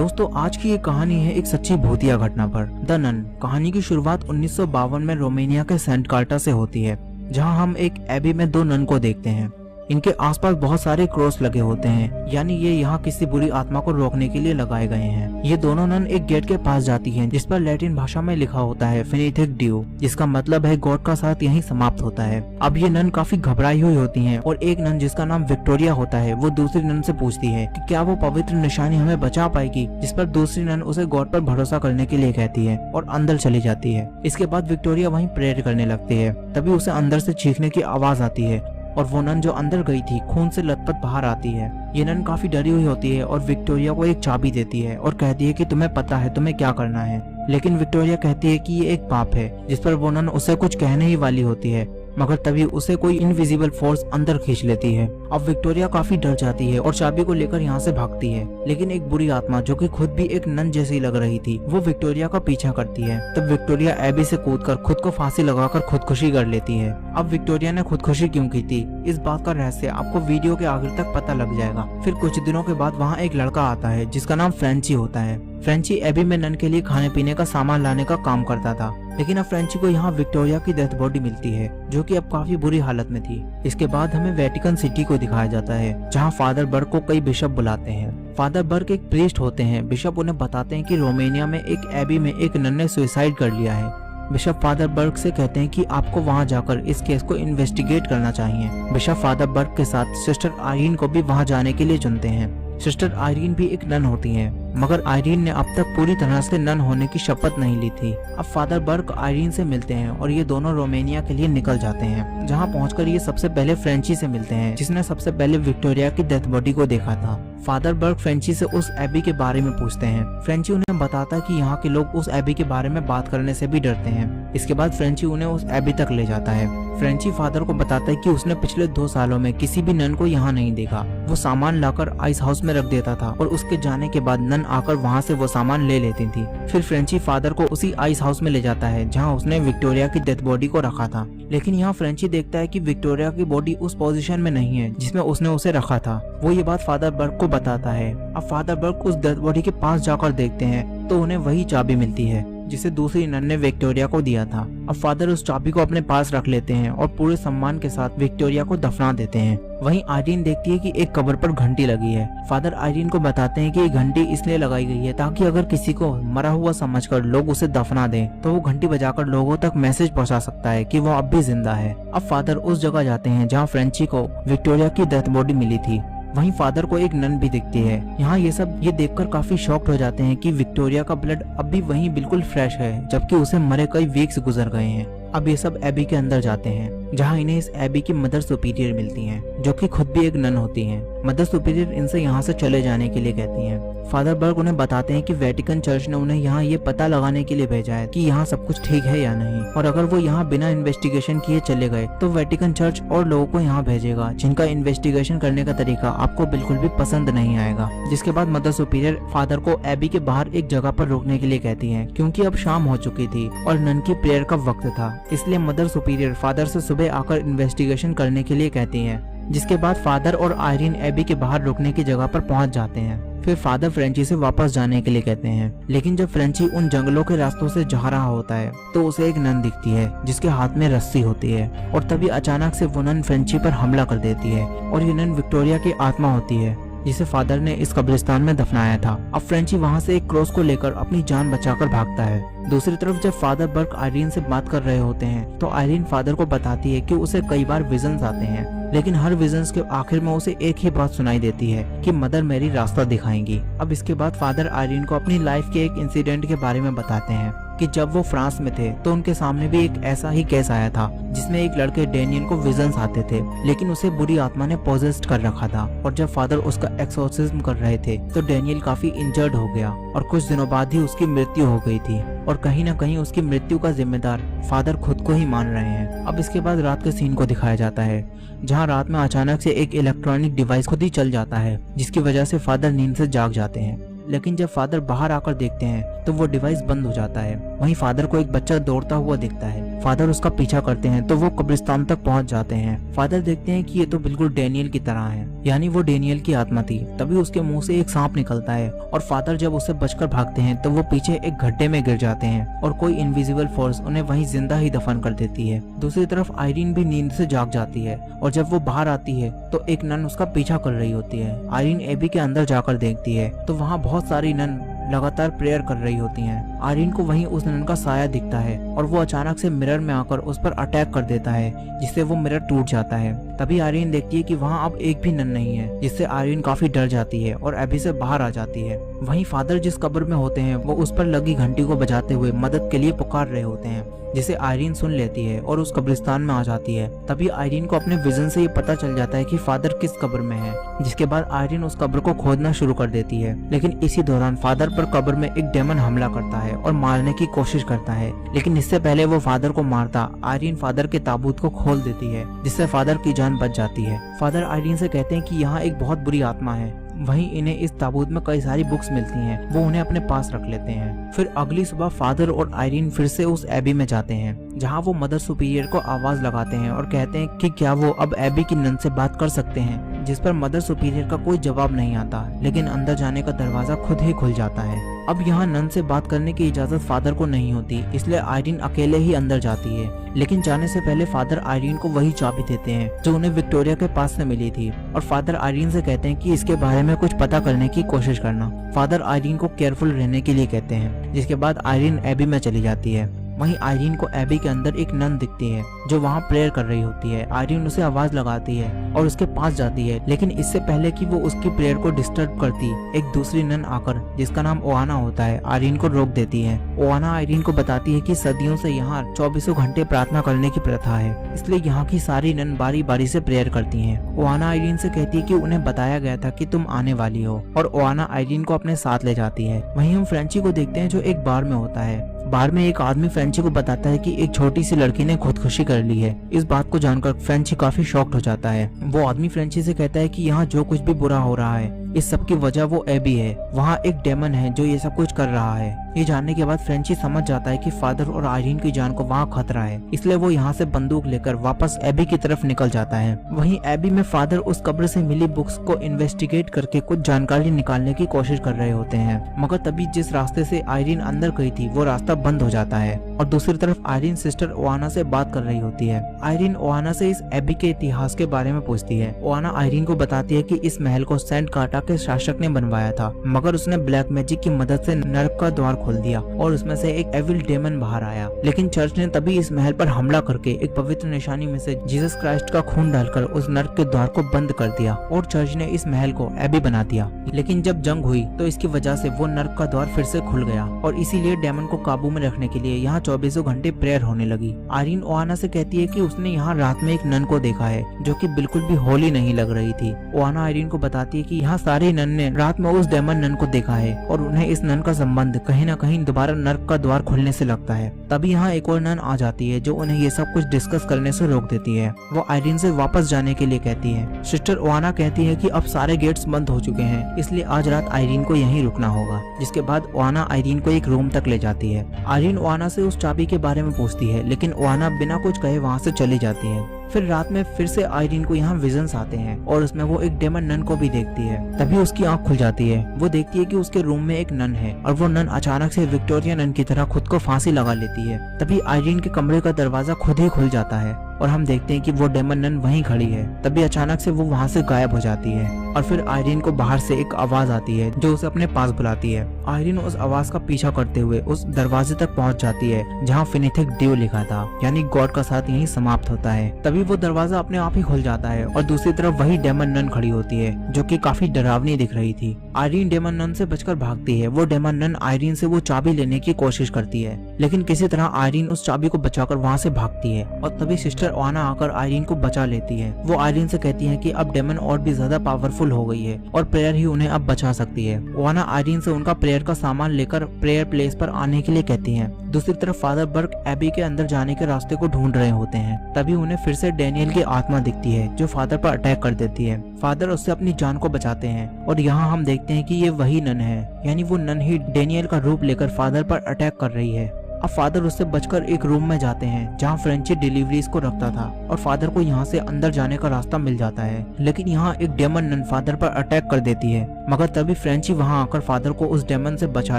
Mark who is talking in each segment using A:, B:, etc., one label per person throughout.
A: दोस्तों आज की ये कहानी है एक सच्ची भूतिया घटना पर। द नन कहानी की शुरुआत 1952 में रोमानिया के सेंट कार्टा से होती है, जहां हम एक एबी में दो नन को देखते हैं। इनके आसपास बहुत सारे क्रॉस लगे होते हैं, यानी ये यहाँ किसी बुरी आत्मा को रोकने के लिए लगाए गए हैं। ये दोनों नन एक गेट के पास जाती हैं, जिस पर लैटिन भाषा में लिखा होता है फिनिथिक ड्यू, जिसका मतलब है गॉड का साथ यहीं समाप्त होता है। अब ये नन काफी घबराई हुई होती हैं और एक नन जिसका नाम विक्टोरिया होता है वो दूसरी नन से पूछती है कि क्या वो पवित्र निशानी हमें बचा पाएगी, जिस पर दूसरी नन उसे गॉड पर भरोसा करने के लिए कहती है और अंदर चली जाती है। इसके बाद विक्टोरिया वहीं प्रेयर करने लगती है। तभी उसे अंदर से चीखने की आवाज आती है और वो नन जो अंदर गई थी खून से लथपथ बाहर आती है। ये नन काफी डरी हुई होती है और विक्टोरिया को एक चाबी देती है और कहती है कि तुम्हें पता है तुम्हें क्या करना है। लेकिन विक्टोरिया कहती है कि ये एक पाप है, जिस पर वो नन उसे कुछ कहने ही वाली होती है, मगर तभी उसे कोई इनविजिबल फोर्स अंदर खींच लेती है। अब विक्टोरिया काफी डर जाती है और चाबी को लेकर यहाँ से भागती है। लेकिन एक बुरी आत्मा जो कि खुद भी एक नन जैसी लग रही थी, वो विक्टोरिया का पीछा करती है। तब विक्टोरिया एबी से कूदकर खुद को फांसी लगाकर खुदकुशी कर लेती है। अब विक्टोरिया ने खुदकुशी क्यों की थी, इस बात का रहस्य आपको वीडियो के आखिर तक पता लग जाएगा। फिर कुछ दिनों के बाद वहाँ एक लड़का आता है जिसका नाम फ्रेंची होता है। फ्रेंची एबी में नन के लिए खाने पीने का सामान लाने का काम करता था। लेकिन अब फ्रेंची को यहाँ विक्टोरिया की डेथ बॉडी मिलती है, जो कि अब काफी बुरी हालत में थी। इसके बाद हमें वेटिकन सिटी को दिखाया जाता है, जहाँ फादर बर्ग को कई बिशप बुलाते हैं। फादर बर्ग एक प्रीस्ट होते हैं। बिशप उन्हें बताते हैं कि रोमानिया में एक एबी में एक नन ने सुसाइड कर लिया है। बिशप फादर बर्ग से कहते हैं कि आपको वहां जाकर इस केस को इन्वेस्टिगेट करना चाहिए। बिशप फादर बर्ग के साथ सिस्टर आयरीन को भी वहां जाने के लिए चुनते हैं। सिस्टर आयरीन भी एक नन होती हैं, मगर आयरीन ने अब तक पूरी तरह से नन होने की शपथ नहीं ली थी। अब फादर बर्ग आयरीन से मिलते हैं और ये दोनों रोमानिया के लिए निकल जाते हैं, जहां पहुंचकर ये सबसे पहले फ्रेंची से मिलते हैं, जिसने सबसे पहले विक्टोरिया की डेथ बॉडी को देखा था। फादर बर्ग फ्रेंची से उस एबी के बारे में पूछते हैं। फ्रेंची उन्हें बताता है कि यहाँ के लोग उस एबी के बारे में बात करने से भी डरते हैं। इसके बाद फ्रेंची उन्हें उस एबी तक ले जाता है। फ्रेंची फादर को बताता है कि उसने पिछले 2 सालों में किसी भी नन को यहाँ नहीं देखा। वो सामान लाकर आइस हाउस में रख देता था और उसके जाने के बाद नन आकर वहाँ से वो सामान ले लेती थी। फिर फ्रेंची फादर को उसी आइस हाउस में ले जाता है जहाँ उसने विक्टोरिया की डेथ बॉडी को रखा था। लेकिन यहाँ फ्रेंची देखता है कि विक्टोरिया की बॉडी उस पोजीशन में नहीं है जिसमें उसने उसे रखा था। वो ये बात फादर बर्ग को बताता है। अब फादर बर्ग उस डेथ बॉडी के पास जाकर देखते हैं तो उन्हें वही चाबी मिलती है जिसे दूसरी नन ने विक्टोरिया को दिया था। अब फादर उस चाबी को अपने पास रख लेते हैं और पूरे सम्मान के साथ विक्टोरिया को दफना देते हैं। वहीं आयरीन देखती है कि एक कब्र पर घंटी लगी है। फादर आयरीन को बताते हैं कि ये घंटी इसलिए लगाई गई है ताकि अगर किसी को मरा हुआ समझकर लोग उसे दफना दें तो वो घंटी बजाकर लोगों तक मैसेज पहुंचा सकता है कि वो अब भी जिंदा है। अब फादर उस जगह जाते हैं जहाँ फ्रेंची को विक्टोरिया की डेथ बॉडी मिली थी। वहीं फादर को एक नन भी दिखती है। यहाँ ये देखकर काफी शॉक्ड हो जाते हैं कि विक्टोरिया का ब्लड अब भी वहीं बिल्कुल फ्रेश है, जबकि उसे मरे कई वीक्स गुजर गए हैं। अब ये सब एबी के अंदर जाते हैं, जहाँ इन्हें इस एबी की मदर सुपीरियर मिलती हैं, जो कि खुद भी एक नन होती हैं। मदर सुपीरियर इनसे यहाँ से चले जाने के लिए कहती हैं। फादर बर्ग उन्हें बताते हैं कि वेटिकन चर्च ने उन्हें यहाँ ये पता लगाने के लिए भेजा है कि यहाँ सब कुछ ठीक है या नहीं, और अगर वो यहाँ बिना इन्वेस्टिगेशन किए चले गए तो वेटिकन चर्च और लोगों को यहाँ भेजेगा जिनका इन्वेस्टिगेशन करने का तरीका आपको बिल्कुल भी पसंद नहीं आएगा। जिसके बाद मदर सुपीरियर फादर को एबी के बाहर एक जगह पर रुकने के लिए कहती है, क्योंकि अब शाम हो चुकी थी और नन की प्रेयर का वक्त था। इसलिए मदर सुपीरियर फादर से सुबह आकर इन्वेस्टिगेशन करने के लिए कहती हैं। जिसके बाद फादर और आयरीन एबी के बाहर रुकने की जगह पर पहुंच जाते हैं। फिर फादर फ्रेंची से वापस जाने के लिए कहते हैं। लेकिन जब फ्रेंची उन जंगलों के रास्तों से जा रहा होता है तो उसे एक नन दिखती है जिसके हाथ में रस्सी होती है, और तभी अचानक से वो नन फ्रेंची पर हमला कर देती है। और ये नन विक्टोरिया की आत्मा होती है जिसे फादर ने इस कब्रिस्तान में दफनाया था। अब फ्रेंची वहाँ से एक क्रॉस को लेकर अपनी जान बचाकर भागता है। दूसरी तरफ जब फादर बर्ग आयरीन से बात कर रहे होते हैं तो आयरीन फादर को बताती है कि उसे कई बार विजन्स आते हैं, लेकिन हर विजन्स के आखिर में उसे एक ही बात सुनाई देती है कि मदर मेरी रास्ता दिखाएंगी। अब इसके बाद फादर आयरीन को अपनी लाइफ के एक इंसिडेंट के बारे में बताते हैं कि जब वो फ्रांस में थे तो उनके सामने भी एक ऐसा ही केस आया था जिसमें एक लड़के डैनियल को विजन्स आते थे, लेकिन उसे बुरी आत्मा ने पोजेस्ड कर रखा था। और जब फादर उसका एक्सोर्सिज्म कर रहे थे तो डैनियल काफी इंजर्ड हो गया और कुछ दिनों बाद ही उसकी मृत्यु हो गई थी। और कहीं न कहीं उसकी मृत्यु का जिम्मेदार फादर खुद को ही मान रहे हैं। अब इसके बाद रात के सीन को दिखाया जाता है, जहां रात में अचानक से एक इलेक्ट्रॉनिक डिवाइस खुद ही चल जाता है, जिसकी वजह से फादर नींद से जाग जाते हैं। लेकिन जब फादर बाहर आकर देखते हैं तो वो डिवाइस बंद हो जाता है। वहीं फादर को एक बच्चा दौड़ता हुआ दिखता है। फादर उसका पीछा करते हैं तो वो कब्रिस्तान तक पहुंच जाते हैं। फादर देखते हैं कि ये तो बिल्कुल डेनियल की तरह है, यानी वो डेनियल की आत्मा थी। तभी उसके मुंह से एक सांप निकलता है और फादर जब उससे बचकर भागते हैं तो वो पीछे एक गड्ढे में गिर जाते हैं और कोई इनविजिबल फोर्स उन्हें वहीं जिंदा ही दफन कर देती है। दूसरी तरफ आयरीन भी नींद से जाग जाती है और जब वो बाहर आती है तो एक नन उसका पीछा कर रही होती है। आयरीन एबी के अंदर जाकर देखती है तो वहाँ बहुत सारी नन लगातार प्रेयर कर रही होती हैं। आयरीन को वहीं उस नन का साया दिखता है और वो अचानक से मिरर में आकर उस पर अटैक कर देता है, जिससे वो मिरर टूट जाता है। तभी आयरीन देखती है कि वहाँ अब एक भी नन नहीं है, जिससे आयरीन काफी डर जाती है और एबी से बाहर आ जाती है। वहीं फादर जिस कब्र में होते हैं वो उस पर लगी घंटी को बजाते हुए मदद के लिए पुकार रहे होते हैं, जिसे आयरीन सुन लेती है और उस कब्रिस्तान में आ जाती है। तभी आयरीन को अपने विजन से ये पता चल जाता है कि फादर किस कब्र में है, जिसके बाद आयरीन उस कब्र को खोदना शुरू कर देती है। लेकिन इसी दौरान फादर पर कब्र में एक डेमन हमला करता है और मारने की कोशिश करता है, लेकिन इससे पहले वो फादर को मारता आयरीन फादर के ताबूत को खोल देती है, जिससे फादर की जान बच जाती है। फादर आयरीन से कहते हैं कि यहाँ एक बहुत बुरी आत्मा है। वहीं इन्हें इस ताबूत में कई सारी बुक्स मिलती हैं, वो उन्हें अपने पास रख लेते हैं। फिर अगली सुबह फादर और आयरीन फिर से उस एबी में जाते हैं, जहां वो मदर सुपीरियर को आवाज लगाते हैं और कहते हैं कि क्या वो अब एबी की नन से बात कर सकते हैं, जिस पर मदर सुपीरियर का कोई जवाब नहीं आता, लेकिन अंदर जाने का दरवाजा खुद ही खुल जाता है। अब यहाँ नन से बात करने की इजाजत फादर को नहीं होती, इसलिए आयरीन अकेले ही अंदर जाती है। लेकिन जाने से पहले फादर आयरीन को वही चाबी देते हैं जो उन्हें विक्टोरिया के पास से मिली थी, और फादर आयरीन से कहते हैं कि इसके बारे में कुछ पता करने की कोशिश करना। फादर आयरीन को केयरफुल रहने के लिए कहते हैं, जिसके बाद आयरीन एबी में चली जाती है। वहीं आयरीन को एबी के अंदर एक नन दिखती है जो वहाँ प्रेयर कर रही होती है। आयरीन उसे आवाज लगाती है और उसके पास जाती है, लेकिन इससे पहले कि वो उसकी प्रेयर को डिस्टर्ब करती, एक दूसरी नन आकर जिसका नाम ओआना होता है आयरीन को रोक देती है। ओआना आयरीन को बताती है कि सदियों से यहाँ 24 घंटे प्रार्थना करने की प्रथा है, इसलिए यहाँ की सारी नन बारी बारी से प्रेयर करती हैं। ओआना आयरीन से कहती है कि उन्हें बताया गया था कि तुम आने वाली हो, और ओआना आयरीन को अपने साथ ले जाती है। वहीं हम फ्रेंची को देखते हैं जो एक बार में होता है। बार में एक आदमी फ्रेंची को बताता है कि एक छोटी सी लड़की ने खुदकुशी कर ली है। इस बात को जानकर फ्रेंची काफी शॉक्ड हो जाता है। वो आदमी फ्रेंची से कहता है कि यहाँ जो कुछ भी बुरा हो रहा है इस सब की वजह वो एबी है, वहाँ एक डेमन है जो ये सब कुछ कर रहा है। ये जानने के बाद फ्रेंची समझ जाता है कि फादर और आयरीन की जान को वहाँ खतरा है, इसलिए वो यहाँ से बंदूक लेकर वापस एबी की तरफ निकल जाता है। वहीं एबी में फादर उस कब्र से मिली बुक्स को इन्वेस्टिगेट करके कुछ जानकारी निकालने की कोशिश कर रहे होते हैं, मगर तभी जिस रास्ते से आयरीन अंदर गई थी वो रास्ता बंद हो जाता है और दूसरी तरफ आयरीन सिस्टर ओआना से बात कर रही होती है। आयरीन ओआना से इस एबी के इतिहास के बारे में पूछती है। ओआना आयरीन को बताती है कि इस महल को सेंट कार्टा के शासक ने बनवाया था, मगर उसने ब्लैक मैजिक की मदद से नर्क का द्वार खोल दिया और उसमें से एक एविल डेमन बाहर आया। लेकिन चर्च ने तभी इस महल पर हमला करके एक पवित्र निशानी में से जीसस क्राइस्ट का खून डालकर उस नर्क के द्वार को बंद कर दिया और चर्च ने इस महल को एबी बना दिया। लेकिन जब जंग हुई तो इसकी वजह से वो नर्क का द्वार फिर से खुल गया और इसीलिए डेमन को काबू में रखने के लिए यहाँ 24 घंटे प्रेयर होने लगी। आयरीन ओआना से कहती है कि उसने यहाँ रात में एक नन को देखा है जो कि बिल्कुल भी होली नहीं लग रही थी। ओआना आयरीन को बताती है कि यहाँ सारे नन ने रात में उस डेमन नन को देखा है और उन्हें इस नन का संबंध कहीं न कहीं दोबारा नर्क का द्वार खुलने से लगता है। तभी यहाँ एक और नन आ जाती है जो उन्हें ये सब कुछ डिस्कस करने से रोक देती है। वो आयरीन से वापस जाने के लिए कहती है। सिस्टर ओआना कहती है कि अब सारे गेट्स बंद हो चुके हैं, इसलिए आज रात आयरीन को यहीं रुकना होगा। जिसके बाद ओआना आयरीन को एक रूम तक ले जाती है। आयरीन ओआना से उस चाबी के बारे में पूछती है, लेकिन ओआना बिना कुछ कहे वहाँ से चली जाती है। फिर रात में फिर से आयरीन को यहाँ विजन्स आते हैं और उसमें वो एक डेमन नन को भी देखती है। तभी उसकी आंख खुल जाती है। वो देखती है कि उसके रूम में एक नन है और वो नन अचानक से विक्टोरिया नन की तरह खुद को फांसी लगा लेती है। तभी आयरीन के कमरे का दरवाजा खुद ही खुल जाता है और हम देखते हैं कि वो डेमन नन वहीं खड़ी है। तभी अचानक से वो वहाँ से गायब हो जाती है और फिर आयरीन को बाहर से एक आवाज आती है जो उसे अपने पास बुलाती है। आयरीन उस आवाज का पीछा करते हुए उस दरवाजे तक पहुँच जाती है जहाँ फिनिथिक ड्यू लिखा था, यानी गॉड का साथ यहीं समाप्त होता है। तभी वो दरवाजा अपने आप ही खुल जाता है और दूसरी तरफ वही डेमन नन खड़ी होती है जो कि काफी डरावनी दिख रही थी। आयरीन डेमन नन से बचकर भागती है। वो डेमन नन आयरीन से वो चाबी लेने की कोशिश करती है, लेकिन किसी तरह आयरीन उस चाबी को बचाकर वहाँ से भागती है और तभी सिस्टर ओआना आकर आयरीन को बचा लेती है। वो आयरीन से कहती है कि अब डेमन और भी ज्यादा पावरफुल पावरफुल हो गई है और प्रेयर ही उन्हें अब बचा सकती है। ओहाना आयरीन से उनका प्रेयर का सामान लेकर प्रेयर प्लेस पर आने के लिए कहती है। दूसरी तरफ फादर बर्क एबी के अंदर जाने के रास्ते को ढूंढ रहे होते हैं। तभी उन्हें फिर से डैनियल की आत्मा दिखती है जो फादर पर अटैक कर देती है। फादर उससे अपनी जान को बचाते हैं और यहाँ हम देखते हैं कि ये वही नन है, यानी वो नन ही डैनियल का रूप लेकर फादर पर अटैक कर रही है। अब फादर उससे बचकर एक रूम में जाते हैं जहाँ फ्रेंची डिलीवरीज को रखता था और फादर को यहाँ से अंदर जाने का रास्ता मिल जाता है। लेकिन यहाँ एक डेमन नन फादर पर अटैक कर देती है, मगर तभी फ्रेंची वहाँ आकर फादर को उस डेमन से बचा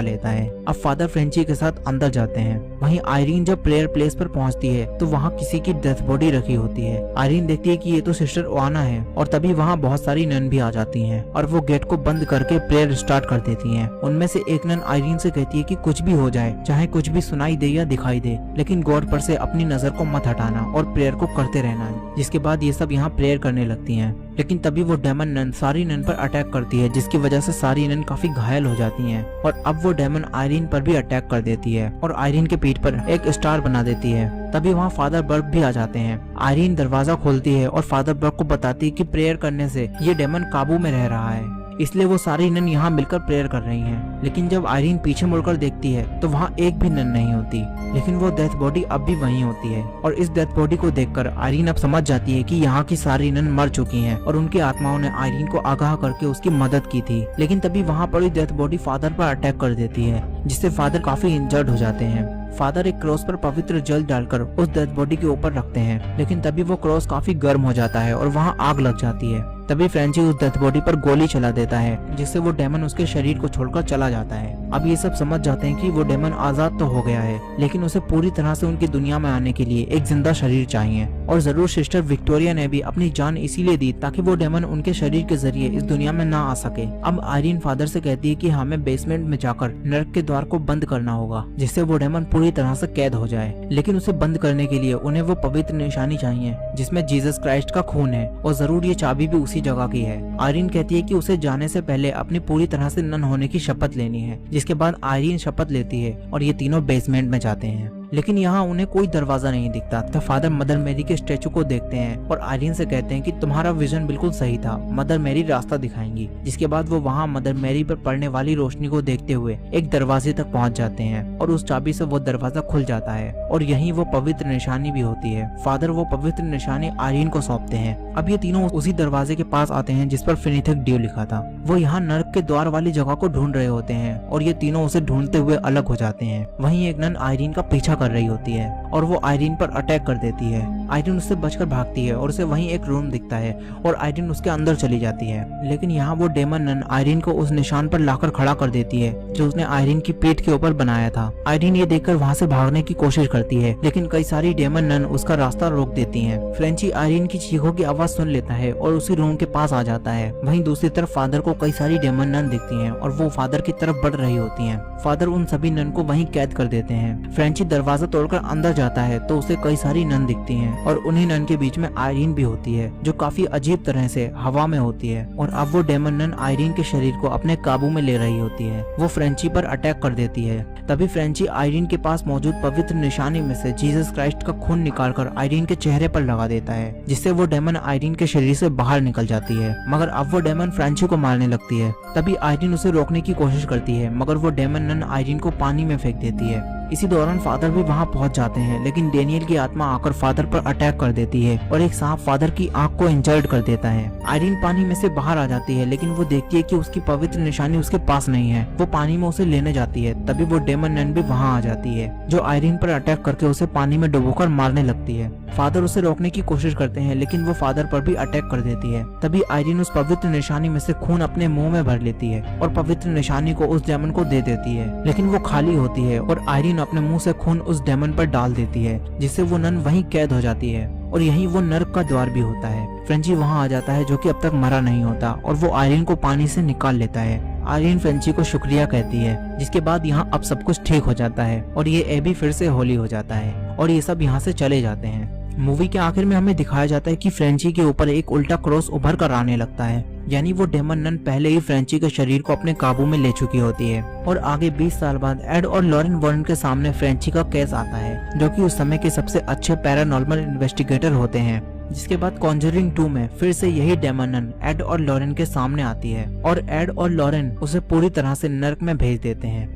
A: लेता है। अब फादर फ्रेंची के साथ अंदर जाते हैं। वहीं आयरीन जब प्रेयर प्लेस पर पहुंचती है तो वहाँ किसी की डेथ बॉडी रखी होती है। आयरीन देखती है कि ये तो सिस्टर ओहाना है और तभी वहाँ बहुत सारी नन भी आ जाती हैं और वो गेट को बंद करके प्रेयर स्टार्ट कर देती हैं। उनमें से एक नन आयरीन से कहती है कि कुछ भी हो जाए, चाहे कुछ भी सुनाई दे या दिखाई दे, लेकिन गॉड पर से अपनी नजर को मत हटाना और प्रेयर को करते रहना है। जिसके बाद ये सब यहाँ प्रेयर करने लगती हैं। लेकिन तभी वो डेमन नन सारी नन पर अटैक करती है, जिसकी वजह से सारी नन काफी घायल हो जाती हैं और अब वो डेमन आयरीन पर भी अटैक कर देती है और आयरीन के पीठ पर एक स्टार बना देती है। तभी वहाँ फादर बर्क भी आ जाते हैं। आयरीन दरवाजा खोलती है और फादर बर्क को बताती है कि प्रेयर करने से ये डेमन काबू में रह रहा है, इसलिए वो सारी नन यहाँ मिलकर प्रेयर कर रही हैं। लेकिन जब आयरीन पीछे मुड़कर देखती है तो वहाँ एक भी नन नहीं होती, लेकिन वो डेथ बॉडी अब भी वहीं होती है। और इस डेथ बॉडी को देखकर आयरीन अब समझ जाती है कि यहाँ की सारी नन मर चुकी हैं और उनकी आत्माओं ने आयरीन को आगाह करके उसकी मदद की थी। लेकिन तभी वहाँ पड़ी डेथ बॉडी फादर पर अटैक कर देती है, जिससे फादर काफी इंजर्ड हो जाते हैं। फादर एक क्रॉस पर पवित्र जल डालकर उस डेथ बॉडी के ऊपर रखते हैं, लेकिन तभी वो क्रॉस काफी गर्म हो जाता है और वहाँ आग लग जाती है। तभी फ्रेंची उस डेथ बॉडी पर गोली चला देता है, जिससे वो डेमन उसके शरीर को छोड़कर चला जाता है। अब ये सब समझ जाते हैं कि वो डेमन आजाद तो हो गया है, लेकिन उसे पूरी तरह से उनकी दुनिया में आने के लिए एक जिंदा शरीर चाहिए। और जरूर सिस्टर विक्टोरिया ने भी अपनी जान इसीलिए दी ताकि वो डेमन उनके शरीर के जरिए इस दुनिया में ना आ सके। अब आयरीन फादर से कहती है कि हमें बेसमेंट में जाकर नर्क के द्वार को बंद करना होगा, जिससे वो डेमन पूरी तरह से कैद हो जाए। लेकिन उसे बंद करने के लिए उन्हें वो पवित्र निशानी चाहिए जिसमें जीसस क्राइस्ट का खून है, और जरूर ये चाबी भी उसी जगह की है। आयरीन कहती है कि उसे जाने से पहले अपनी पूरी तरह से नन होने की शपथ लेनी है, जिसके बाद आयरीन शपथ लेती है और ये तीनों बेसमेंट में जाते हैं। लेकिन यहाँ उन्हें कोई दरवाजा नहीं दिखता। तो फादर मदर मेरी के स्टेचू को देखते हैं और आयरीन से कहते हैं कि तुम्हारा विजन बिल्कुल सही था, मदर मेरी रास्ता दिखाएंगी। जिसके बाद वो वहाँ मदर मेरी पर पड़ने वाली रोशनी को देखते हुए एक दरवाजे तक पहुँच जाते हैं और उस चाबी से वो दरवाजा खुल जाता है और यहीं वो पवित्र निशानी भी होती है। फादर वो पवित्र निशानी आयरीन को सौंपते हैं। अब ये तीनों उसी दरवाजे के पास आते हैं जिस पर फिनिथिक ड्यू लिखा था। वो यहाँ नर्क के द्वार वाली जगह को ढूंढ रहे होते हैं और ये तीनों उसे ढूंढते हुए अलग हो जाते हैं। वहीं एक नन आयरीन का पीछा कर रही होती है और वो आयरीन पर अटैक कर देती है। आयरीन उससे बचकर भागती है और उसे वहीं एक रूम दिखता है और आयरीन उसके अंदर चली जाती है। लेकिन यहाँ वो डेमन नन आयरीन को उस निशान पर लाकर खड़ा कर देती है जो उसने आयरीन की पीठ के ऊपर बनाया था। आयरीन ये देखकर वहाँ से भागने की कोशिश करती है, लेकिन कई सारी डेमन नन उसका रास्ता रोक देती हैं। फ्रेंची आयरीन की चीखों की आवाज सुन लेता है और उसी रूम के पास आ जाता है। वहीं दूसरी तरफ फादर को कई सारी डेमन नन दिखती हैं और वो फादर की तरफ बढ़ रही होती हैं। फादर उन सभी नन को वहीं कैद कर देते हैं। फ्रेंची दरवाजा तोड़कर अंदर जाता है तो उसे कई सारी नन दिखती हैं और उन्हीं नन के बीच में आयरीन भी होती है जो काफी अजीब तरह से हवा में होती है। और अब वो डेमन नन आयरीन के शरीर को अपने काबू में ले रही होती है। वो फ्रेंची पर अटैक कर देती है। तभी फ्रेंची आयरीन के पास मौजूद पवित्र निशानी में से जीसस क्राइस्ट का खून निकालकर आयरीन के चेहरे पर लगा देता है, जिससे वो डेमन आयरीन के शरीर से बाहर निकल जाती है। मगर अब वो डेमन फ्रेंची को मारने लगती है। तभी आयरीन उसे रोकने की कोशिश करती है, मगर वो डेमन नन आयरीन को पानी में फेंक देती है। इसी दौरान फादर भी वहां पहुंच जाते हैं, लेकिन डेनियल की आत्मा आकर फादर पर अटैक कर देती है और एक सांप फादर की आंख को इंजर्ड कर देता है। आयरीन पानी में से बाहर आ जाती है, लेकिन वो देखती है कि उसकी पवित्र निशानी उसके पास नहीं है। वो पानी में उसे लेने जाती है। तभी वो डेमन नन भी वहां आ जाती है, जो आयरीन पर अटैक करके उसे पानी में डुबोकर मारने लगती है। फादर उसे रोकने की कोशिश करते हैं, लेकिन वो फादर पर भी अटैक कर देती है। तभी आयरीन उस पवित्र निशानी में से खून अपने मुंह में भर लेती है और पवित्र निशानी को उस डेमन को दे देती है, लेकिन वो खाली होती है और आयरीन अपने मुंह से खून उस डेमन पर डाल देती है, जिससे वो नन वहीं कैद हो जाती है और यहीं वो नर्क का द्वार भी होता है। फ्रेंची वहां आ जाता है, जो कि अब तक मरा नहीं होता, और वो आयरीन को पानी से निकाल लेता है। आयरीन फ्रेंची को शुक्रिया कहती है, जिसके बाद यहाँ अब सब कुछ ठीक हो जाता है और ये एबी फिर से होली हो जाता है और ये सब यहाँ से चले जाते हैं। मूवी के आखिर में हमें दिखाया जाता है कि फ्रेंची के ऊपर एक उल्टा क्रॉस उभर कर आने लगता है, यानी वो डेमन नन पहले ही फ्रेंची के शरीर को अपने काबू में ले चुकी होती है। और आगे 20 साल बाद एड और लॉरेन वॉरेन के सामने फ्रेंची का केस आता है, जो कि उस समय के सबसे अच्छे पैरानॉर्मल इन्वेस्टिगेटर होते हैं। जिसके बाद कॉन्जरिंग 2 में फिर से यही डेमन नन एड और लॉरेन के सामने आती है और एड और लॉरेन उसे पूरी तरह से नर्क में भेज देते हैं।